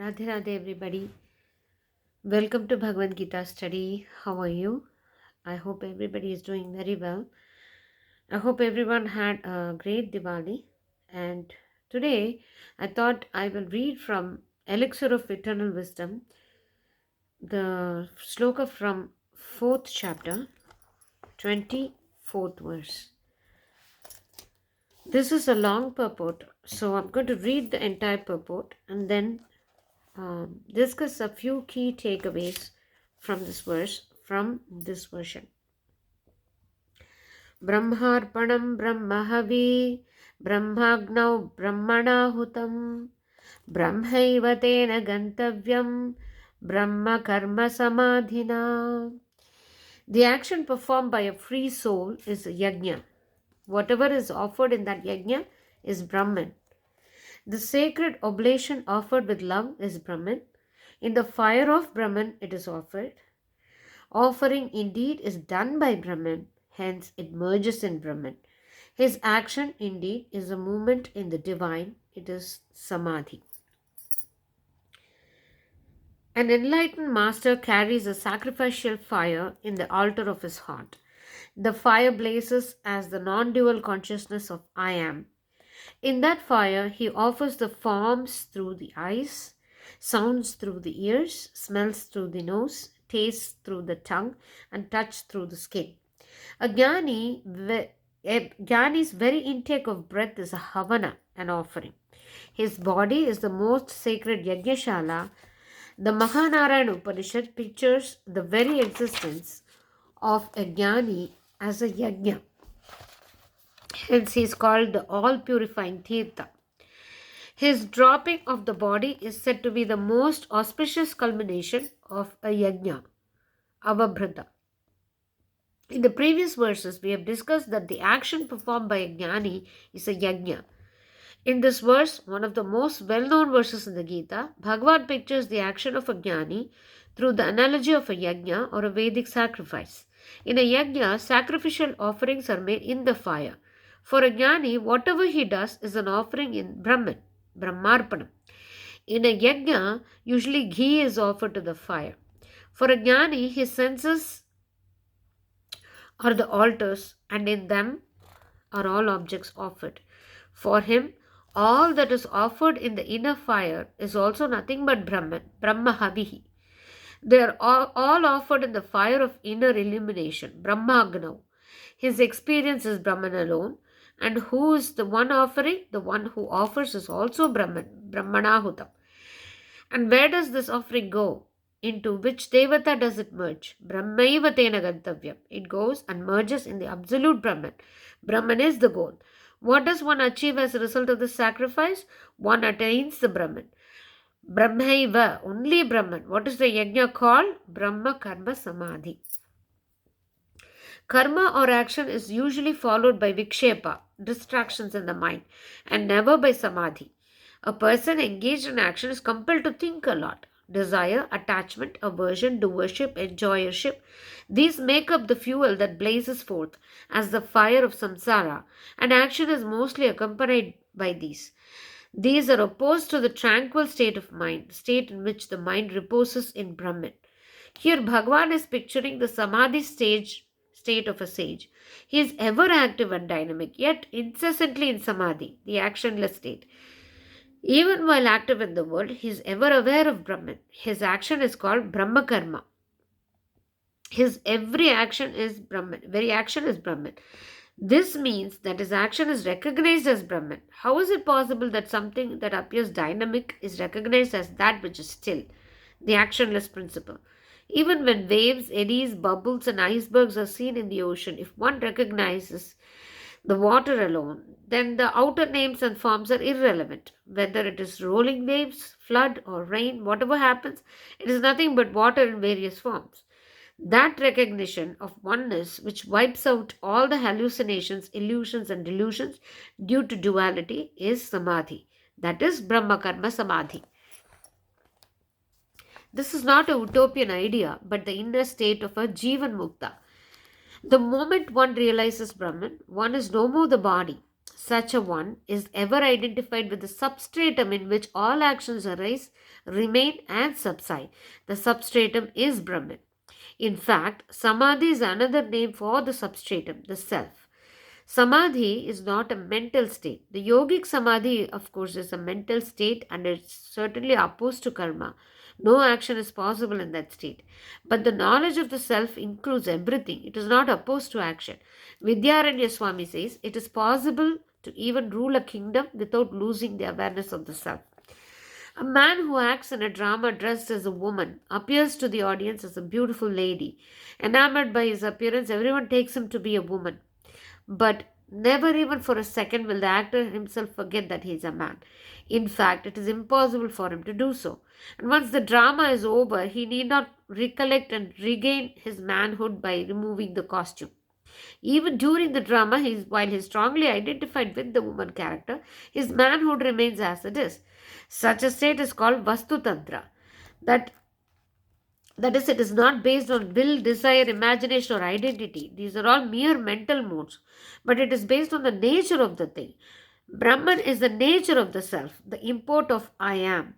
Radhe Radhe everybody. Welcome to Bhagavad Gita study. How are you? I hope everybody is doing very well. I hope everyone had a great Diwali. And today I thought I will read from Elixir of Eternal Wisdom, the sloka from 4th chapter, 24th verse. This is a long purport, so I'm going to read the entire purport and then discuss a few key takeaways from this verse, from this version. Brahmarpanam Brahmahavi Brahmagnau Brahmanahutam Brahmaiva tena gantavyam Brahma karma samadhina. The action performed by a free soul is yajna. Whatever is offered in that yajna is Brahman. The sacred oblation offered with love is Brahman. In the fire of Brahman it is offered. Offering indeed is done by Brahman, hence it merges in Brahman. His action indeed is a movement in the divine, it is Samadhi. An enlightened master carries a sacrificial fire in the altar of his heart. The fire blazes as the non-dual consciousness of I am. In that fire, he offers the forms through the eyes, sounds through the ears, smells through the nose, tastes through the tongue, and touch through the skin. A Jnani's very intake of breath is a havana, an offering. His body is the most sacred yajnashala. The Mahanarayana Upanishad pictures the very existence of a Jnani as a yajna. Hence, he is called the all-purifying Tirtha. His dropping of the body is said to be the most auspicious culmination of a yajna, avabhrata. In the previous verses, we have discussed that the action performed by a jnani is a yajna. In this verse, one of the most well-known verses in the Gita, Bhagavan pictures the action of a jnani through the analogy of a yajna or a Vedic sacrifice. In a yajna, sacrificial offerings are made in the fire. For a jnani, whatever he does is an offering in Brahman, Brahmarpanam. In a yajna, usually ghee is offered to the fire. For a jnani, his senses are the altars, and in them are all objects offered. For him, all that is offered in the inner fire is also nothing but Brahman, Brahmahavihi. They are all offered in the fire of inner illumination, Brahmagnav. His experience is Brahman alone. And who is the one offering? The one who offers is also Brahman, Brahmanahutam. And where does this offering go? Into which Devata does it merge? Brahmaiva tena gantavyam. It goes and merges in the absolute Brahman. Brahman is the goal. What does one achieve as a result of this sacrifice? One attains the Brahman. Brahmaiva, only Brahman. What is the yajna called? Brahma karma samadhi. Karma or action is usually followed by vikshepa, distractions in the mind, and never by samadhi. A person engaged in action is compelled to think a lot. Desire, attachment, aversion, doership, enjoyership, these make up the fuel that blazes forth as the fire of samsara, and action is mostly accompanied by these. These are opposed to the tranquil state of mind, state in which the mind reposes in Brahman. Here Bhagavan is picturing the samadhi state of a sage. He is ever active and dynamic, yet incessantly in samadhi, the actionless state. Even while active in the world, he is ever aware of Brahman. His action is called Brahma Karma. His every action is Brahman. Very action is Brahman. This means that his action is recognized as Brahman. How is it possible that something that appears dynamic is recognized as that which is still? The actionless principle. Even when waves, eddies, bubbles, and icebergs are seen in the ocean, if one recognizes the water alone, then the outer names and forms are irrelevant. Whether it is rolling waves, flood, or rain, whatever happens, it is nothing but water in various forms. That recognition of oneness, which wipes out all the hallucinations, illusions, and delusions due to duality, is samadhi. That is Brahma Karma Samadhi. This is not a utopian idea, but the inner state of a Jivan Mukta. The moment one realizes Brahman, one is no more the body. such a one is ever identified with the substratum in which all actions arise, remain, and subside. The substratum is Brahman. In fact, Samadhi is another name for the substratum, the self. Samadhi is not a mental state. The yogic samadhi, of course, is a mental state and it's certainly opposed to karma. No action is possible in that state. But the knowledge of the self includes everything. It is not opposed to action. Vidyaranya Swami says it is possible to even rule a kingdom without losing the awareness of the self. A man who acts in a drama dressed as a woman appears to the audience as a beautiful lady. Enamored by his appearance, everyone takes him to be a woman. But never even for a second will the actor himself forget that he is a man. In fact, it is impossible for him to do so. And once the drama is over, he need not recollect and regain his manhood by removing the costume. Even during the drama, while he is strongly identified with the woman character, his manhood remains as it is. Such a state is called Vastu Tantra. That is, it is not based on will, desire, imagination, or identity. These are all mere mental modes. But it is based on the nature of the thing. Brahman is the nature of the self, the import of I am.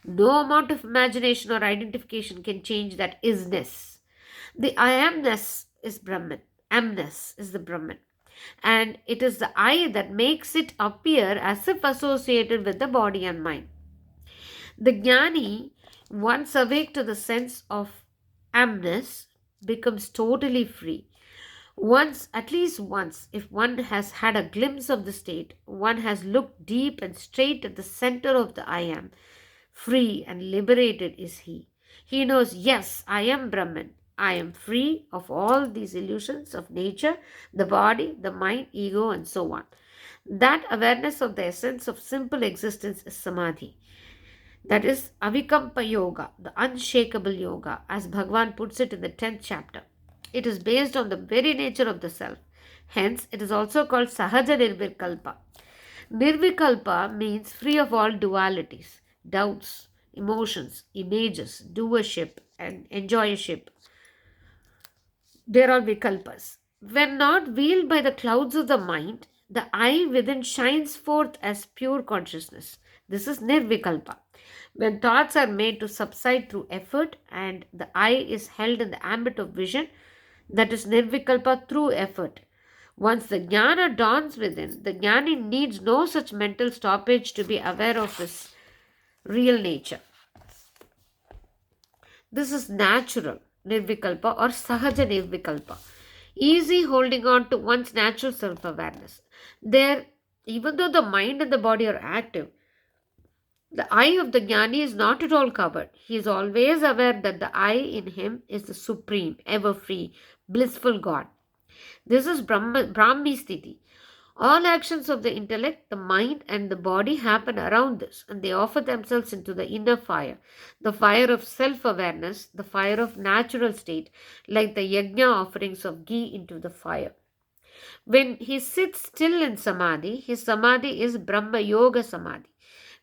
No amount of imagination or identification can change that isness. The I amness is Brahman. Amness is the Brahman. And it is the I that makes it appear as if associated with the body and mind. The jnani, once awake to the sense of amness, becomes totally free. Once, at least once, if one has had a glimpse of the state, one has looked deep and straight at the center of the I am. Free and liberated is he. He knows, yes, I am Brahman. I am free of all these illusions of nature, the body, the mind, ego, and so on. That awareness of the essence of simple existence is samadhi. That is Avikampa Yoga, the unshakable yoga, as Bhagavan puts it in the 10th chapter. It is based on the very nature of the self. Hence, it is also called Sahaja Nirvikalpa. Nirvikalpa means free of all dualities, doubts, emotions, images, doership, and enjoyership. They are all vikalpas. When not veiled by the clouds of the mind, the I within shines forth as pure consciousness. This is nirvikalpa. When thoughts are made to subside through effort and the I is held in the ambit of vision, that is nirvikalpa through effort. Once the jnana dawns within, the jnani needs no such mental stoppage to be aware of his real nature. This is natural nirvikalpa or sahaja nirvikalpa. Easy holding on to one's natural self-awareness. There, even though the mind and the body are active, the I of the jnani is not at all covered. He is always aware that the I in him is the supreme, ever free, blissful God. This is Brahmi Sthiti. All actions of the intellect, the mind, and the body happen around this, and they offer themselves into the inner fire, the fire of self-awareness, the fire of natural state, like the yajna offerings of ghee into the fire. When he sits still in samadhi, his samadhi is Brahma Yoga Samadhi.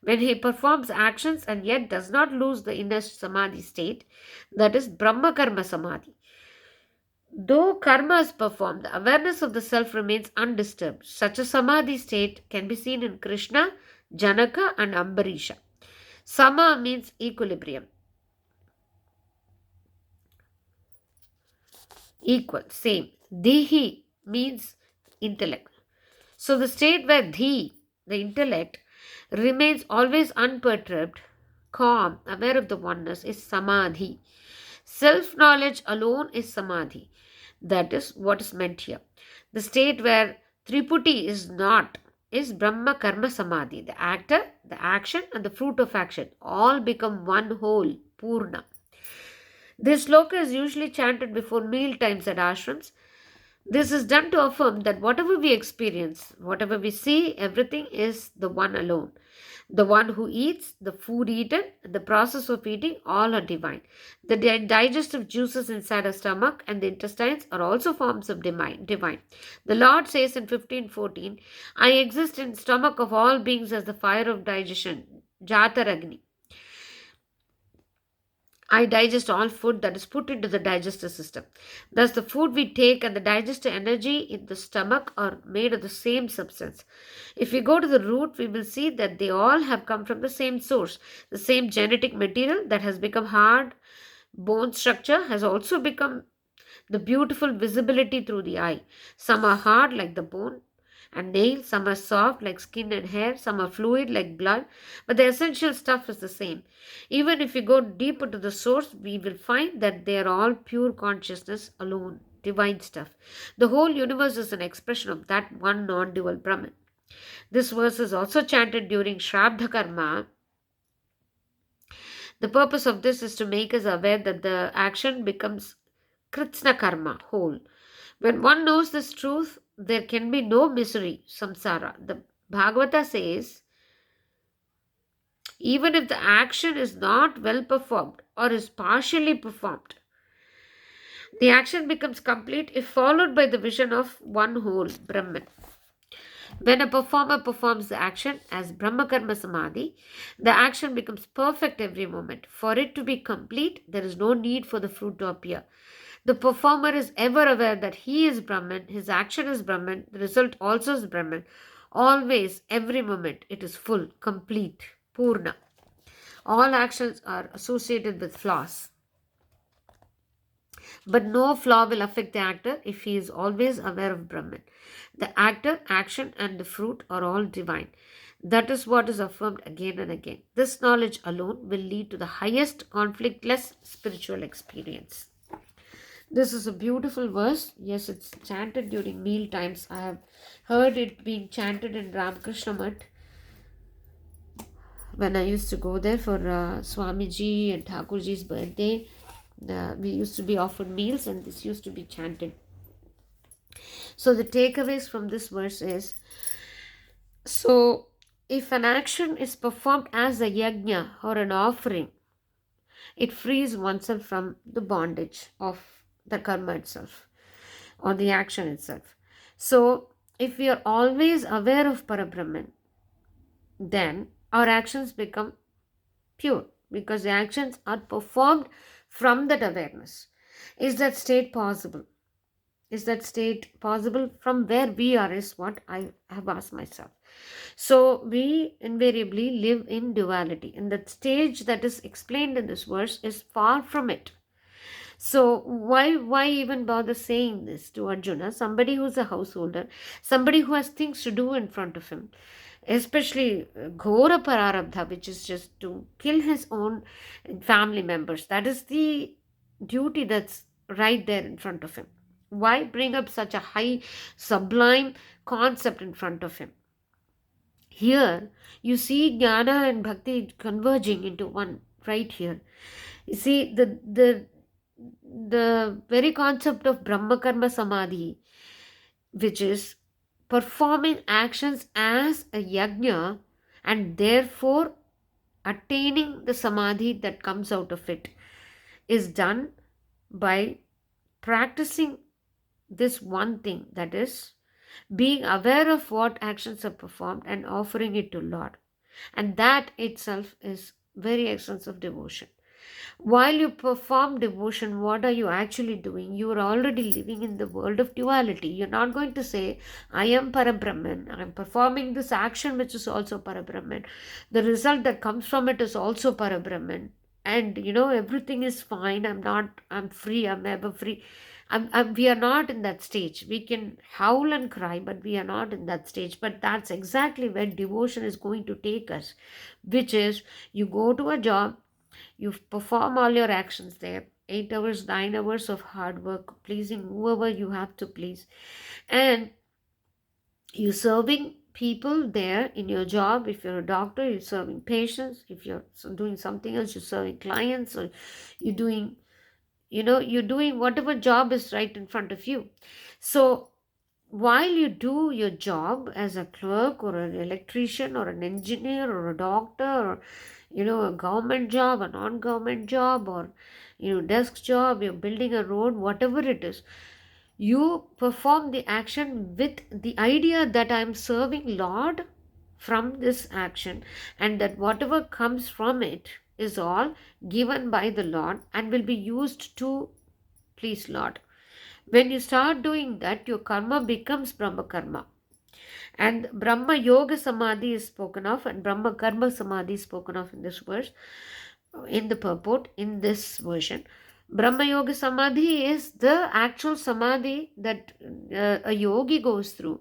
When he performs actions and yet does not lose the inner samadhi state, that is Brahma Karma Samadhi. Though karma is performed, the awareness of the self remains undisturbed. Such a samadhi state can be seen in Krishna, Janaka, and Ambarisha. Sama means equilibrium. Equal, same. Dihi means intellect. So the state where Dhi, the intellect, remains always unperturbed, calm, aware of the oneness is samadhi. Self-knowledge alone is samadhi. That is what is meant here. The state where Triputi is not is Brahma Karma Samadhi. The actor, the action, and the fruit of action all become one whole, Purna. This sloka is usually chanted before meal times at ashrams. This is done to affirm that whatever we experience, whatever we see, everything is the one alone. The one who eats, the food eaten, the process of eating, all are divine. The digestive juices inside our stomach and the intestines are also forms of divine. The Lord says in 15:14, I exist in the stomach of all beings as the fire of digestion, Jataragni. I digest all food that is put into the digestive system. Thus, the food we take and the digestive energy in the stomach are made of the same substance. If we go to the root, we will see that they all have come from the same source. The same genetic material that has become hard bone structure has also become the beautiful visibility through the eye. Some are hard like the bone and nail, some are soft like skin and hair, some are fluid like blood, but the essential stuff is the same. Even if we go deep into the source, we will find that they are all pure consciousness alone, divine stuff. The whole universe is an expression of that one non-dual Brahman. This verse is also chanted during Shraddha Karma. The purpose of this is to make us aware that the action becomes Kritsna Karma, whole. When one knows this truth, there can be no misery, samsara. The Bhagavata says, even if the action is not well performed or is partially performed, the action becomes complete if followed by the vision of one whole, Brahman. When a performer performs the action as Brahma Karma Samadhi, the action becomes perfect every moment. For it to be complete, there is no need for the fruit to appear. The performer is ever aware that he is Brahman, his action is Brahman, the result also is Brahman. Always, every moment, it is full, complete, Purna. All actions are associated with flaws. But no flaw will affect the actor if he is always aware of Brahman. The actor, action, and the fruit are all divine. That is what is affirmed again and again. This knowledge alone will lead to the highest conflictless spiritual experience. This is a beautiful verse. Yes, it's chanted during meal times. I have heard it being chanted in Ramakrishna Math when I used to go there for Swamiji and Thakurji's birthday. We used to be offered meals and this used to be chanted. So the takeaways from this verse is, so if an action is performed as a yajna or an offering, it frees oneself from the bondage of the karma itself or the action itself. So if we are always aware of Parabrahman, then our actions become pure because the actions are performed from that awareness. Is that state possible? Is that state possible from where we are is what I have asked myself. So we invariably live in duality, and that stage that is explained in this verse is far from it. So why even bother saying this to Arjuna, somebody who's a householder, somebody who has things to do in front of him, especially Ghora Pararabdha, which is just to kill his own family members. That is the duty that's right there in front of him. Why bring up such a high, sublime concept in front of him? Here, you see Jnana and Bhakti converging into one right here. You see, the very concept of Brahma Karma Samadhi, which is performing actions as a yajna and therefore attaining the samadhi that comes out of it, is done by practicing this one thing, that is being aware of what actions are performed and offering it to Lord. And that itself is very essence of devotion. While you perform devotion, what are you actually doing? You are already living in the world of duality. You're not going to say, I am Parabrahman, I'm performing this action which is also Parabrahman. The result that comes from it is also Parabrahman. And everything is fine. I'm free, I'm ever free. We are not in that stage. We can howl and cry, but we are not in that stage. But that's exactly where devotion is going to take us, which is you go to a job, you perform all your actions there, 8 hours, 9 hours of hard work, pleasing whoever you have to please. And you're serving people there in your job. If you're a doctor, you're serving patients. If you're doing something else, you're serving clients, or you're doing whatever job is right in front of you. So while you do your job as a clerk or an electrician or an engineer or a doctor or a government job, a non-government job, or desk job, you're building a road, whatever it is, you perform the action with the idea that I'm serving Lord from this action, and that whatever comes from it is all given by the Lord and will be used to please Lord. When you start doing that, your karma becomes Brahma karma. And Brahma Yoga Samadhi is spoken of, and Brahma Karma Samadhi is spoken of in this verse, in the purport, in this version. Brahma Yoga Samadhi is the actual samadhi that a yogi goes through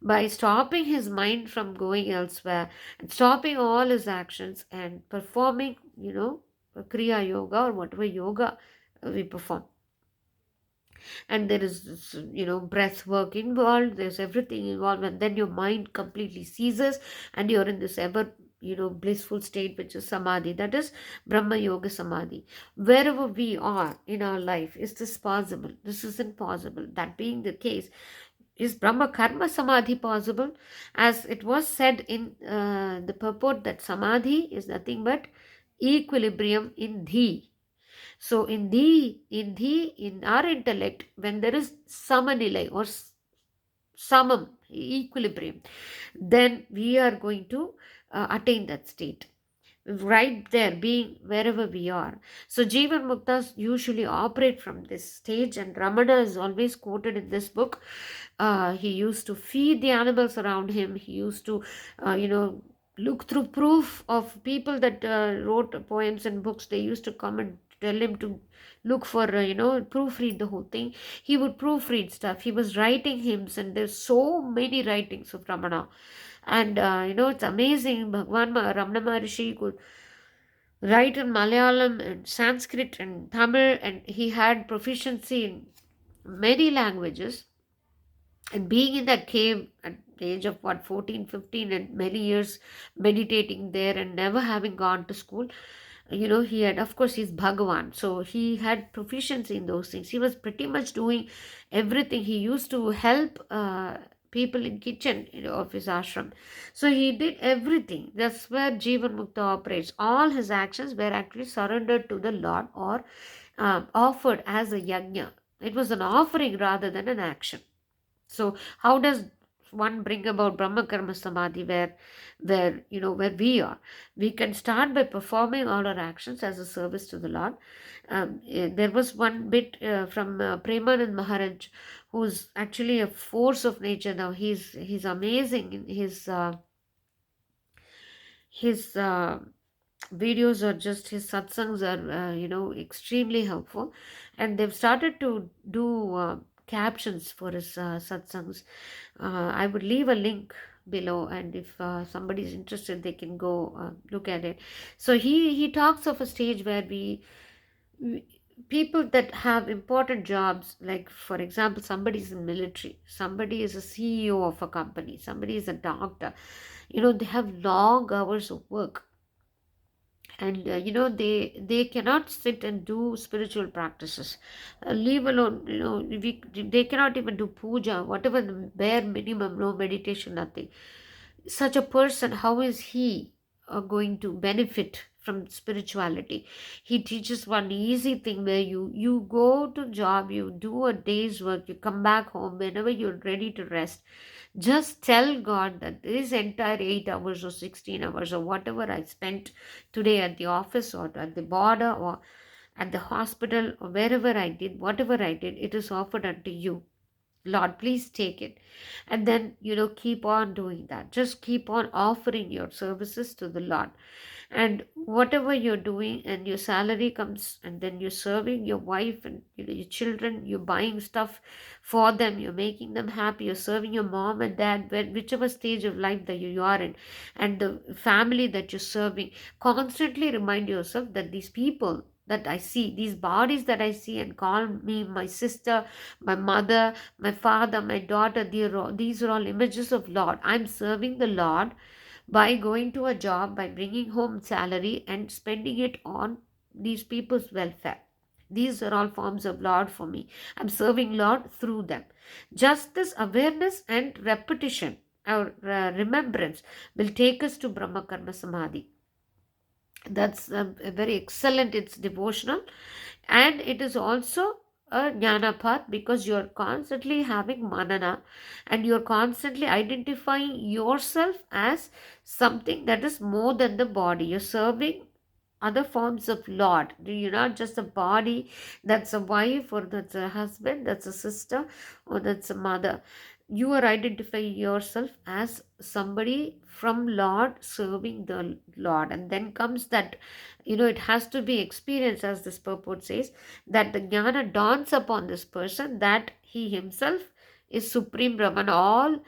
by stopping his mind from going elsewhere and stopping all his actions and performing, Kriya Yoga or whatever yoga we perform. And there is, breath work involved, there's everything involved, and then your mind completely ceases and you're in this ever blissful state, which is samadhi. That is Brahma Yoga Samadhi. Wherever we are in our life, is this possible? This isn't possible. That being the case, is Brahma Karma Samadhi possible? As it was said in the purport, that samadhi is nothing but equilibrium in thee. So in our intellect, when there is samanilai or samam, equilibrium, then we are going to attain that state. Right there, being wherever we are. So Jivan Muktas usually operate from this stage, and Ramana is always quoted in this book. He used to feed the animals around him. He used to, look through proof of people that wrote poems and books. They used to come and tell him to look for, proofread the whole thing. He would proofread stuff. He was writing hymns, and there's so many writings of Ramana. And, it's amazing. Bhagwan Ramana Maharishi could write in Malayalam and Sanskrit and Tamil, and he had proficiency in many languages. And being in that cave at the age of 14, 15, and many years meditating there and never having gone to school, he had, of course, he's Bhagavan, so he had proficiency in those things. He was pretty much doing everything. He used to help people in kitchen of his ashram. So he did everything. That's where Jivan Mukta operates. All his actions were actually surrendered to the Lord, or offered as a yajna. It was an offering rather than an action. So how does one bring about Brahma Karma Samadhi where we are? We can start by performing all our actions as a service to the Lord. There was one bit from Premanand Maharaj, who's actually a force of nature now. He's amazing. His videos are just, his satsangs are extremely helpful, and they've started to do captions for his satsangs. I would leave a link below, and if somebody is interested, they can go look at it. So he talks of a stage where people that have important jobs, like for example, somebody is in military, somebody is a CEO of a company, somebody is a doctor, they have long hours of work, and they cannot sit and do spiritual practices, leave alone, they cannot even do puja, whatever the bare minimum, no meditation, nothing. Such a person, how is he going to benefit from spirituality? He teaches one easy thing, where you go to job, you do a day's work, you come back home whenever you're ready to rest. Just tell God that this entire 8 hours or 16 hours or whatever I spent today at the office or at the border or at the hospital or wherever I did, whatever I did, it is offered unto you. Lord, please take it. And then, keep on doing that. Just keep on offering your services to the Lord. And whatever you're doing, and your salary comes, and then you're serving your wife and your children, you're buying stuff for them, you're making them happy, you're serving your mom and dad, whichever stage of life that you are in, and the family that you're serving. Constantly remind yourself that these people that I see, these bodies that I see and call me my sister, my mother, my father, my daughter, these are all images of Lord. I'm serving the Lord by going to a job, by bringing home salary and spending it on these people's welfare. These are all forms of Lord for me. I'm serving Lord through them. Just this awareness and repetition or remembrance will take us to Brahma Karma Samadhi. That's very excellent. It's devotional, and it is also a jnana path, because you're constantly having manana and you're constantly identifying yourself as something that is more than the body. You're serving other forms of Lord. You're not just a body that's a wife, or that's a husband, that's a sister, or that's a mother. You are identifying yourself as somebody from Lord, serving the Lord. And then comes that, it has to be experienced, as this purport says, that the jnana dawns upon this person that he himself is Supreme Brahman. All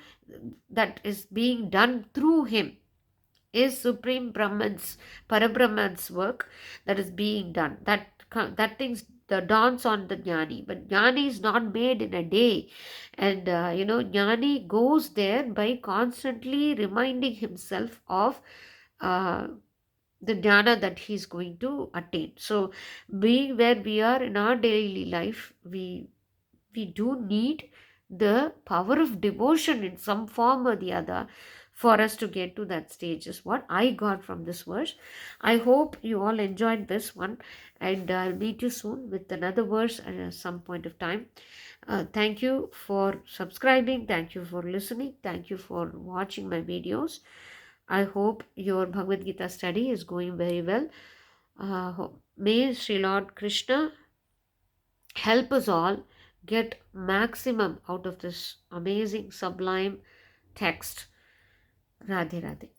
that is being done through him is Supreme Brahman's, Parabrahman's work that is being done. That things the dawns on the jnani. But jnani is not made in a day. And jnani goes there by constantly reminding himself of uh, the jnana that he is going to attain. So being where we are in our daily life, we do need the power of devotion in some form or the other for us to get to that stage, is what I got from this verse. I hope you all enjoyed this one, and I'll meet you soon with another verse at some point of time. Thank you for subscribing. Thank you for listening. Thank you for watching my videos. I hope your Bhagavad Gita study is going very well. May Sri Lord Krishna help us all get maximum out of this amazing, sublime text. Radhe Radhe.